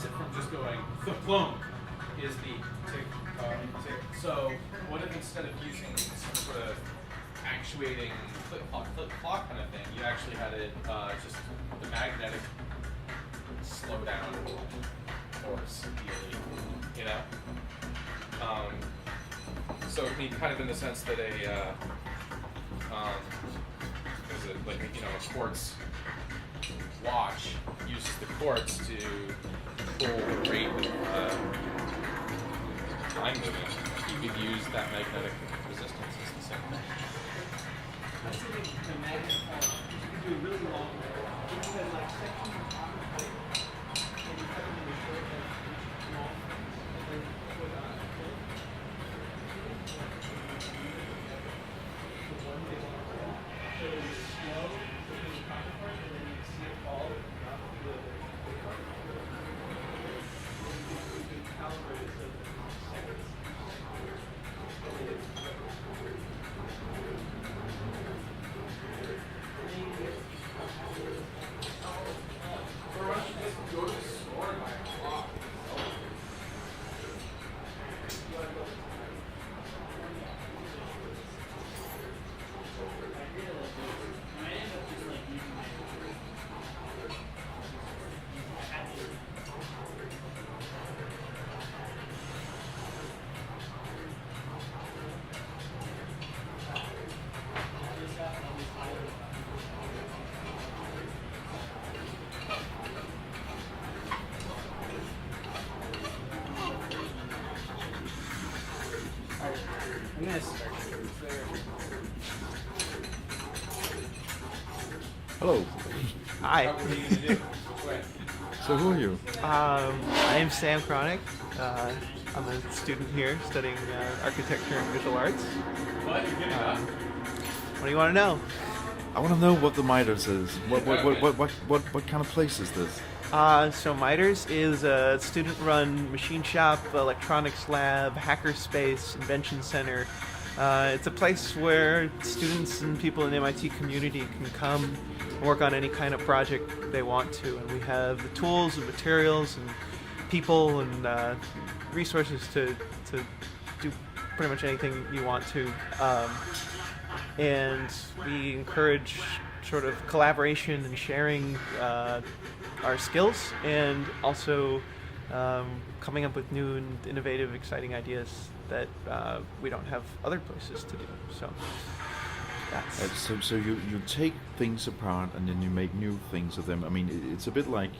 keeps it from just going the plunk is the tick, tick. So what if instead of using some sort of actuating flip clock kind of thing, you actually had it just the magnetic slowdown force, ideally, you know? So it mean kind of in the sense that a is it like a sports watch uses the quartz to control the rate of time movement. You could use that magnetic resistance as the same thing. I still think the magnet you can do a really long way. You can like section of copper and you cut them into short and long and then put on a clip. One big one. So it's slow between the copper part and then you can see it fall and drop to the copper. You can calibrate it so that it's seconds. Hello. Hi. What are you going to do? So who are you? I am Sam Cronick. I'm a student here studying architecture and visual arts. What do you want to know? I want to know what the MITERS is. What kind of place is this? So MITERS is a student-run machine shop, electronics lab, hacker space, invention center. It's a place where students and people in the MIT community can come and work on any kind of project they want to. And we have the tools and materials and people and resources to do pretty much anything you want to. And we encourage sort of collaboration and sharing our skills, and also coming up with new and innovative, exciting ideas that we don't have other places to do. So that's So you take things apart and then you make new things of them. I mean, it's a bit like,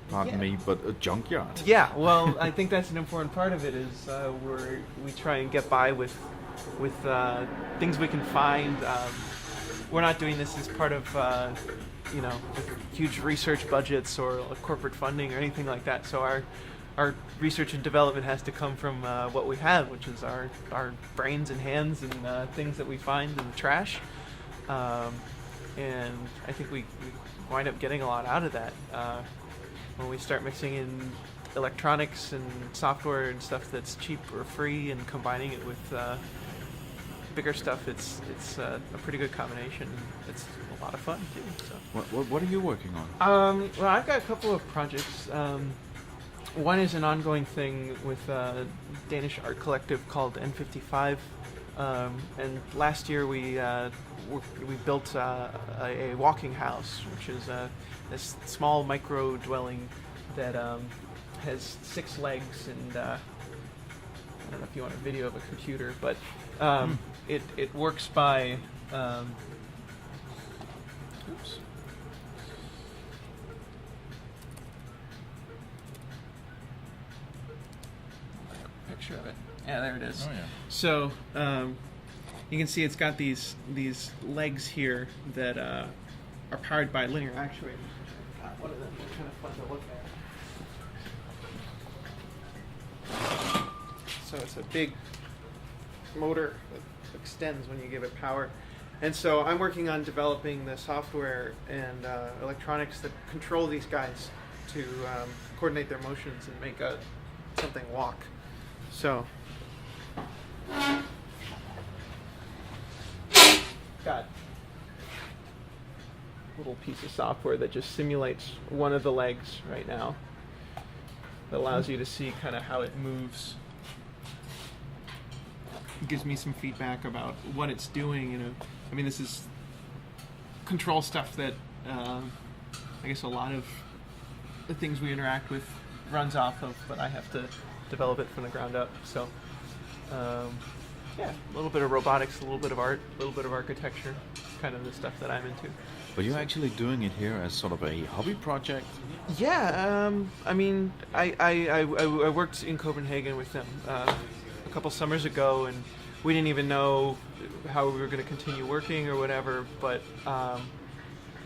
pardon me, but a junkyard. Yeah, well, I think that's an important part of it is we try and get by with things we can find. We're not doing this as part of huge research budgets or corporate funding or anything like that. So our research and development has to come from what we have, which is our brains and hands and things that we find in the trash. And I think we wind up getting a lot out of that when we start mixing in electronics and software and stuff that's cheap or free and combining it with bigger stuff. It's a pretty good combination. It's a lot of fun too. So. What are you working on? Well, I've got a couple of projects. One is an ongoing thing with a Danish art collective called N55. And last year we built a walking house, which is this small micro dwelling that has 6 legs, and I don't know if you want a video of a computer, but it works by oops. Picture of it. Yeah, there it is. Oh, yeah. So you can see it's got these legs here that are powered by linear actuators. One of them is kind of fun to look at. So it's a big motor that extends when you give it power. And so I'm working on developing the software and electronics that control these guys to coordinate their motions and make something walk. So got a little piece of software that just simulates one of the legs right now. that allows you to see kind of how it moves. It gives me some feedback about what it's doing. You know, I mean, this is control stuff that I guess a lot of the things we interact with runs off of, but I have to develop it from the ground up. So, yeah, a little bit of robotics, a little bit of art, a little bit of architecture, kind of the stuff that I'm into. But you're actually doing it here as sort of a hobby project? Yeah, I mean, I worked in Copenhagen with them a couple summers ago, and we didn't even know how we were going to continue working or whatever, but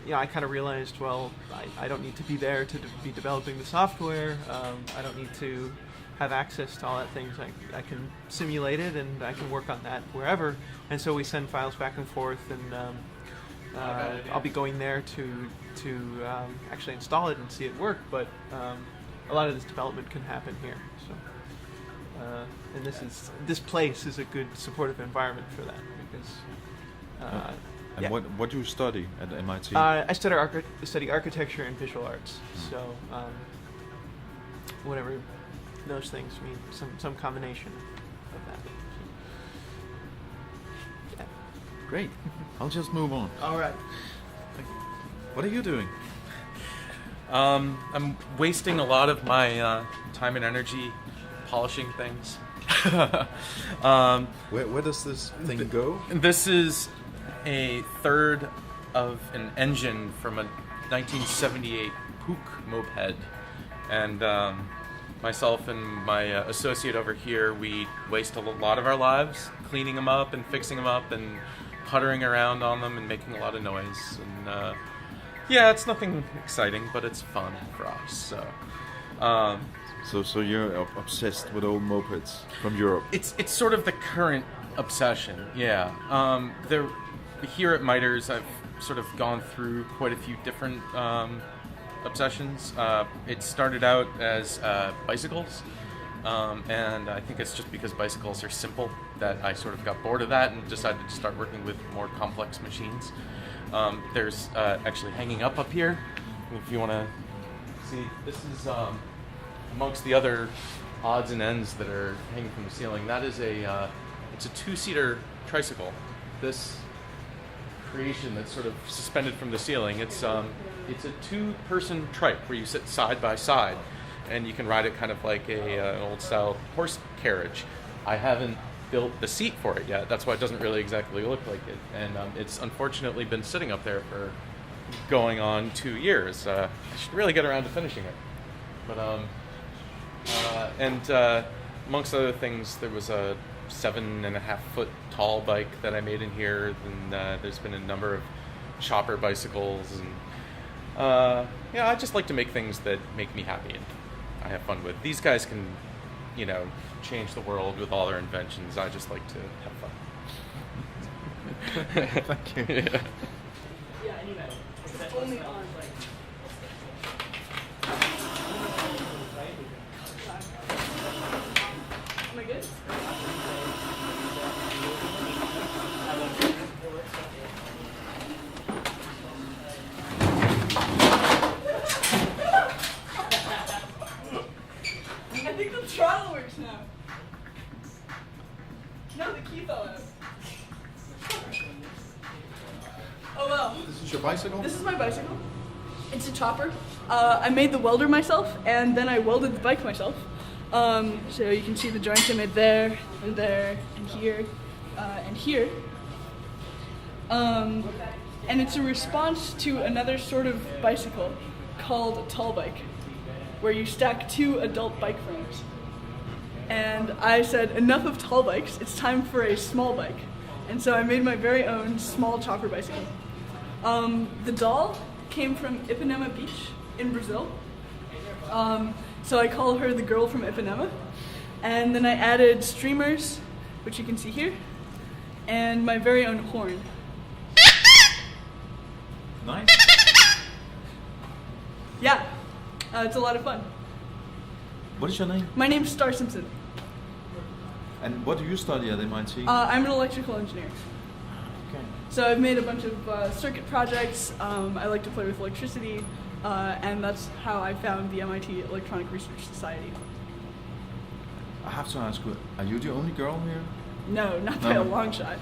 you know, I kind of realized, well, I don't need to be there to be developing the software. I don't need to have access to all that things. I can simulate it, and I can work on that wherever. And so we send files back and forth, and I'll be going there to actually install it and see it work. But a lot of this development can happen here. So, and this place is a good supportive environment for that because. And yeah. what do you study at MIT? I study architecture and visual arts. So whatever those things mean, some combination of that. So, yeah. Great. I'll just move on. All right. What are you doing? I'm wasting a lot of my time and energy polishing things. Where does this thing go? This is a third of an engine from a 1978 Puch moped, and myself and my associate over here, we waste a lot of our lives cleaning them up and fixing them up and puttering around on them and making a lot of noise. And yeah, it's nothing exciting, but it's fun for us. So you're obsessed with old mopeds from Europe? It's sort of the current obsession, yeah. Here at MITERS, I've sort of gone through quite a few different obsessions. It started out as bicycles, and I think it's just because bicycles are simple that I sort of got bored of that and decided to start working with more complex machines. There's actually hanging up here, if you want to see, this is amongst the other odds and ends that are hanging from the ceiling. That is it's a two-seater tricycle. This creation that's sort of suspended from the ceiling. It's a two-person trike where you sit side by side, and you can ride it kind of like an old-style horse carriage. I haven't built the seat for it yet. That's why it doesn't really exactly look like it, and it's unfortunately been sitting up there for going on 2 years. I should really get around to finishing it. But amongst other things, there was a 7.5-foot tall bike that I made in here, and there's been a number of chopper bicycles, and yeah, I just like to make things that make me happy and I have fun with. These guys can, change the world with all their inventions. I just like to have fun. Thank you. Yeah. Yeah, anyway. It's only on like. Am I good? I think the throttle works now. No, the key fell out. Oh well. This is your bicycle? This is my bicycle. It's a chopper. I made the welder myself, and then I welded the bike myself. So you can see the joints I made there, and here, and here. And it's a response to another sort of bicycle called a tall bike, where you stack 2 adult bike frames. And I said, enough of tall bikes, it's time for a small bike. And so I made my very own small chopper bicycle. The doll came from Ipanema Beach in Brazil. So I call her the girl from Ipanema. And then I added streamers, which you can see here, and my very own horn. Nice. Yeah, it's a lot of fun. What is your name? My name's Star Simpson. And what do you study at MIT? I'm an electrical engineer. Okay. So I've made a bunch of circuit projects. I like to play with electricity, and that's how I found the MIT Electronic Research Society. I have to ask you, are you the only girl here? No, not by No. a long shot.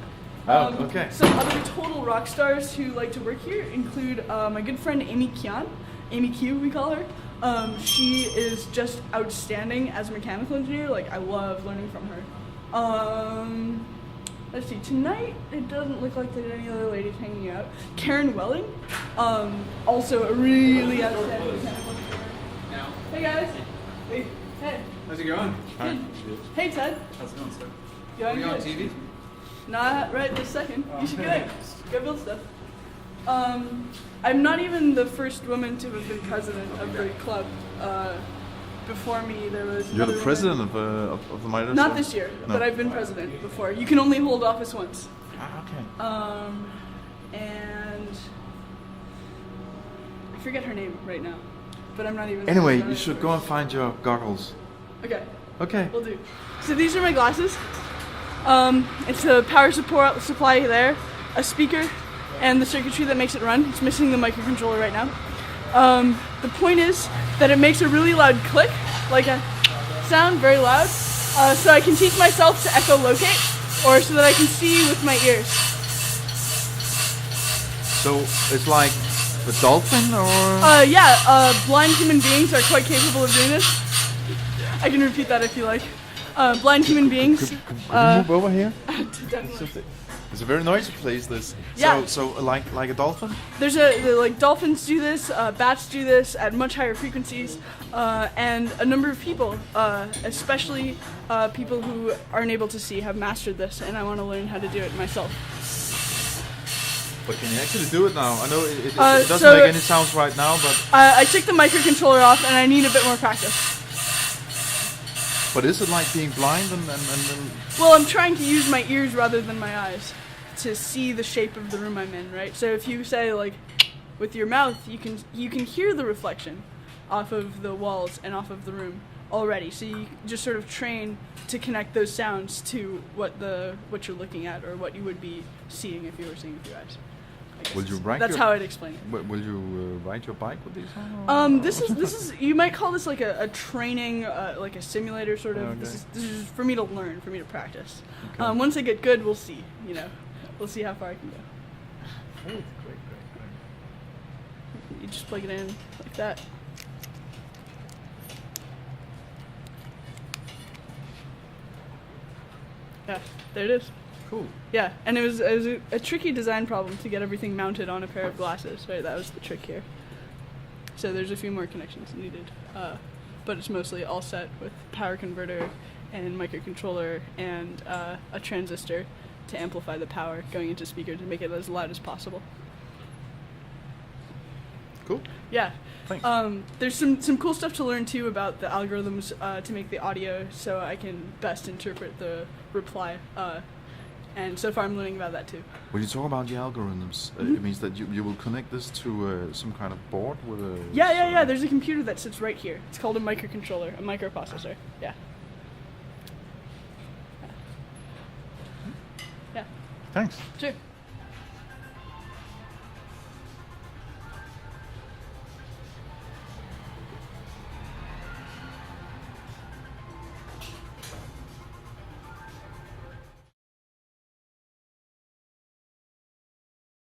Oh, okay. Some other total rock stars who like to work here include my good friend Amy Kian, Amy Q we call her. She is just outstanding as a mechanical engineer. Like, I love learning from her. Let's see, tonight it doesn't look like there's any other ladies hanging out. Karen Welling, also a really outstanding mechanical engineer. Hey guys. Hey. How's it going? Good. Hey Ted. How's it going, sir? Going Are you on good. TV? Not right this second. You should go build stuff. I'm not even the first woman to have been president of the club. Before me, there was. You're the another president woman. of the MITERS? Not this year, No. but I've been president before. You can only hold office once. Ah, okay. And I forget her name right now, but I'm not even. Anyway, you should go and find your goggles. Okay. Okay. Will do. So these are my glasses. It's a power supply there, a speaker, and the circuitry that makes it run. It's missing the microcontroller right now. The point is that it makes a really loud click, like a sound, very loud, so I can teach myself to echolocate, or so that I can see with my ears. So it's like a dolphin, or? Blind human beings are quite capable of doing this. I can repeat that if you like. Blind human beings. Could you move over here? Definitely. It's a very noisy place. This. Yeah. So like a dolphin. There's like dolphins do this, bats do this at much higher frequencies, and a number of people, especially people who aren't able to see, have mastered this, and I want to learn how to do it myself. But can you actually do it now? I know it doesn't so- make any sounds right now, but I took the microcontroller off, and I need a bit more practice. is it like being blind and Well, I'm trying to use my ears rather than my eyes to see the shape of the room I'm in, right? So if you say like with your mouth, you can hear the reflection off of the walls and off of the room already. So you just sort of train to connect those sounds to what you're looking at or what you would be seeing if you were seeing with your eyes. I guess Will you ride that's your- how I'd explain it. will you ride your bike with these on? This is you might call this like a training, like a simulator sort of. Okay. This is for me to learn, for me to practice. Okay. Once I get good, we'll see. We'll see how far I can go. Great. You just plug it in like that. Yeah, there it is. Cool. Yeah, and it was a tricky design problem to get everything mounted on a pair of glasses. Right, that was the trick here. So there's a few more connections needed, but it's mostly all set with power converter and microcontroller and a transistor to amplify the power going into speaker to make it as loud as possible. Cool. Yeah. Thanks. There's some cool stuff to learn too about the algorithms to make the audio so I can best interpret the reply. And so far I'm learning about that too. When you talk about the algorithms, it means that you will connect this to some kind of board with a... Yeah. There's a computer that sits right here. It's called a microcontroller, a microprocessor. Yeah. Thanks. Sure.